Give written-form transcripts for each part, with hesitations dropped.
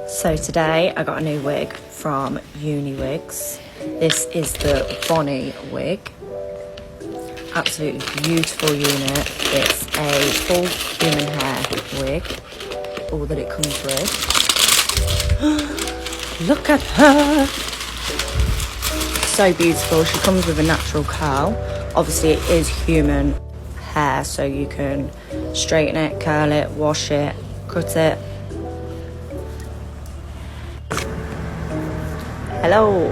So today I got a new wig from UniWigs. This is the Bonnie wig. Absolutely beautiful unit. It's a full human hair wig, all that it comes with. Look at her! So beautiful. She comes with a natural curl. Obviously it is human hair, so you can straighten it, curl it, wash it, cut it. Hello.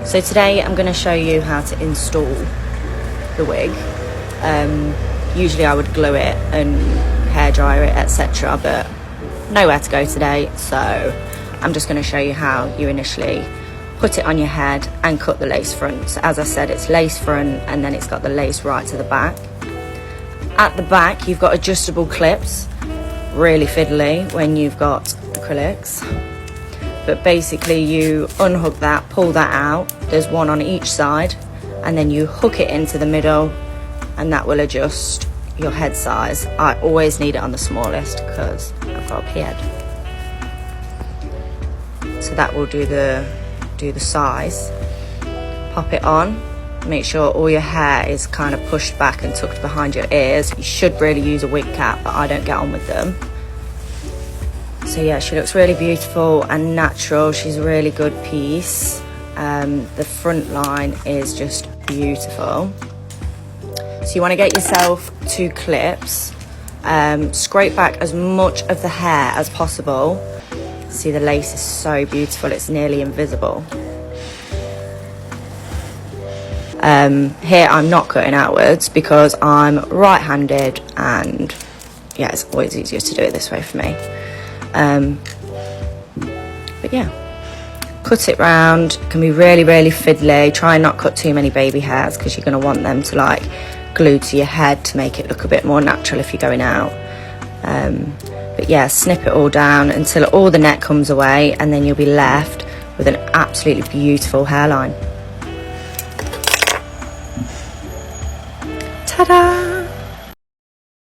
So today I'm going to show you how to install the wig. Usually I would glue it and hairdryer it, etc., but nowhere to go today, so I'm just going to show you how you initially put it on your head and cut the lace front. So as I said, it's lace front and then it's got the lace right to the back. At the back you've got adjustable clips, really fiddly when you've got acrylics. But basically you unhook that, pull that out, there's one on each side, and then you hook it into the middle and that will adjust your head size. I always need it on the smallest because I've got a head. So that will do the size. Pop it on, make sure all your hair is kind of pushed back and tucked behind your ears. You should really use a wig cap, but I don't get on with them. So yeah, she looks really beautiful and natural. She's a really good piece. The front line is just beautiful. So you want to get yourself 2 clips. Scrape back as much of the hair as possible. See, the lace is so beautiful, it's nearly invisible. Here I'm not cutting outwards because I'm right-handed, and yeah, it's always easier to do it this way for me. But yeah, cut it round. It can be really fiddly. Try and not cut too many baby hairs because you're going to want them to like glue to your head to make it look a bit more natural if you're going out. But yeah, snip it all down until all the net comes away, and then you'll be left with an absolutely beautiful hairline. Ta-da!